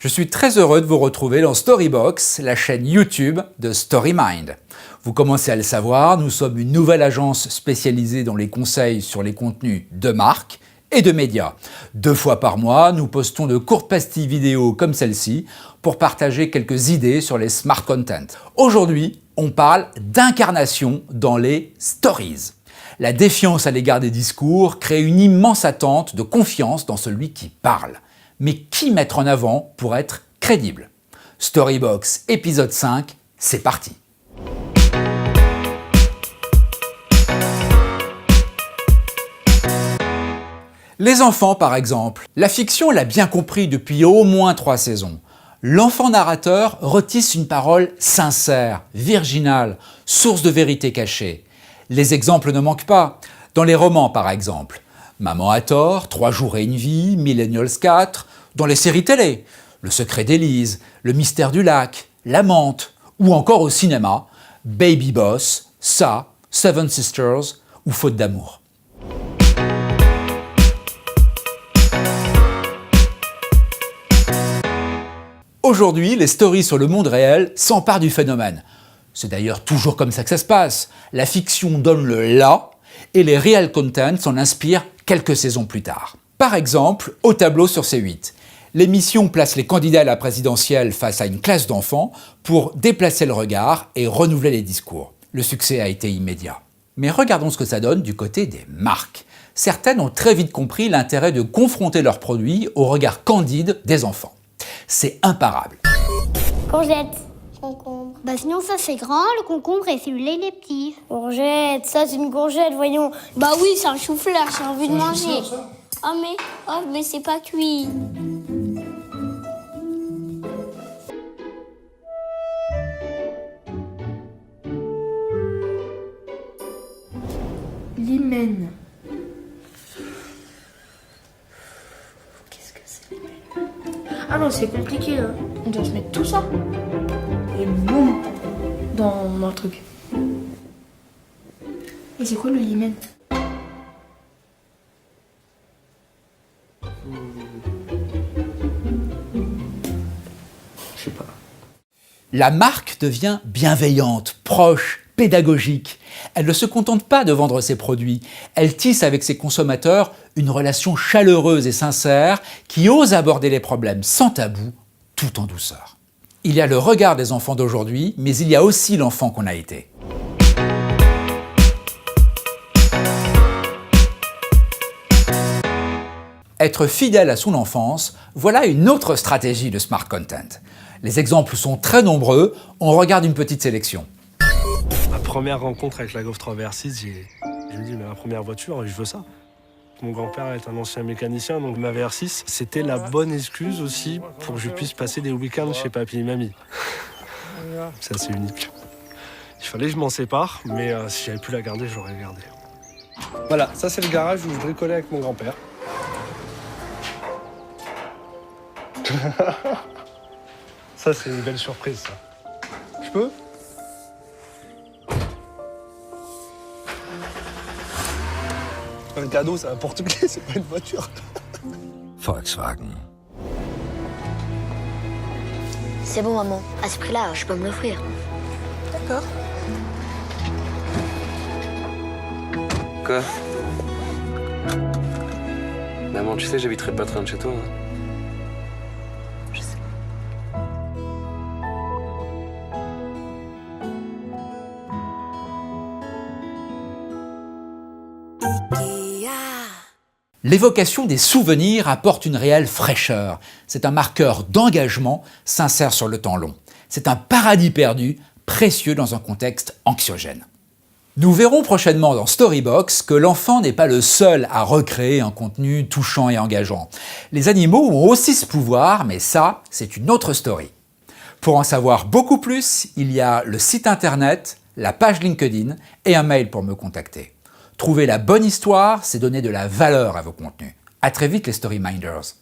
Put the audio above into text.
Je suis très heureux de vous retrouver dans Storybox, la chaîne YouTube de StoryMind. Vous commencez à le savoir, nous sommes une nouvelle agence spécialisée dans les conseils sur les contenus de marque et de médias. 2 fois par mois, nous postons de courtes pastilles vidéo comme celle-ci pour partager quelques idées sur les smart content. Aujourd'hui, on parle d'incarnation dans les stories. La défiance à l'égard des discours crée une immense attente de confiance dans celui qui parle. Mais qui mettre en avant pour être crédible? Storybox épisode 5, c'est parti! Les enfants par exemple. La fiction l'a bien compris depuis au moins 3 saisons. L'enfant narrateur retisse une parole sincère, virginale, source de vérité cachée. Les exemples ne manquent pas. Dans les romans par exemple. Maman a tort, 3 jours et une vie, Millennials 4, dans les séries télé, Le secret d'Élise, Le mystère du lac, La menthe, ou encore au cinéma, Baby Boss, Ça, Seven Sisters ou Faute d'amour. Aujourd'hui, les stories sur le monde réel s'emparent du phénomène. C'est d'ailleurs toujours comme ça que ça se passe. La fiction donne le là et les real content s'en inspirent quelques saisons plus tard. Par exemple, au tableau sur C8. L'émission place les candidats à la présidentielle face à une classe d'enfants pour déplacer le regard et renouveler les discours. Le succès a été immédiat. Mais regardons ce que ça donne du côté des marques. Certaines ont très vite compris l'intérêt de confronter leurs produits au regard candide des enfants. C'est imparable. Courgette. Concombre. Bah sinon ça c'est grand, le concombre, et celui-là il est petit. Courgette, ça c'est une courgette, voyons. Bah oui, c'est un chou-fleur, j'ai envie de manger. Oh mais c'est pas cuit. L'hymen. Qu'est-ce que c'est l'hymen? Ah non, c'est compliqué là. On doit se mettre tout ça. Et boum dans le truc. Et c'est quoi le hymen? Je sais pas. La marque devient bienveillante, proche, pédagogique. Elle ne se contente pas de vendre ses produits, elle tisse avec ses consommateurs une relation chaleureuse et sincère qui ose aborder les problèmes sans tabou, tout en douceur. Il y a le regard des enfants d'aujourd'hui, mais il y a aussi l'enfant qu'on a été. Être fidèle à son enfance, voilà une autre stratégie de smart content. Les exemples sont très nombreux, on regarde une petite sélection. Ma première rencontre avec la Golf 3 VR6, je me dis, mais ma première voiture, je veux ça. Mon grand-père est un ancien mécanicien, donc ma VR6, c'était la bonne excuse aussi pour que je puisse passer des week-ends chez papy et mamie. C'est assez unique. Il fallait que je m'en sépare, mais si j'avais pu la garder, je l'aurais gardée. Voilà, ça c'est le garage où je bricolais avec mon grand-père. Ça c'est une belle surprise, ça. Je peux ? Un cadeau, c'est un porte-clés, c'est pas une voiture. Volkswagen. C'est bon maman, à ce prix-là, je peux me l'offrir. D'accord. Quoi? Maman, tu sais, j'habiterai pas très loin de chez toi. Hein. Je sais. L'évocation des souvenirs apporte une réelle fraîcheur. C'est un marqueur d'engagement sincère sur le temps long. C'est un paradis perdu, précieux dans un contexte anxiogène. Nous verrons prochainement dans Storybox que l'enfant n'est pas le seul à recréer un contenu touchant et engageant. Les animaux ont aussi ce pouvoir, mais ça, c'est une autre story. Pour en savoir beaucoup plus, il y a le site internet, la page LinkedIn et un mail pour me contacter. Trouver la bonne histoire, c'est donner de la valeur à vos contenus. À très vite les Storyminders.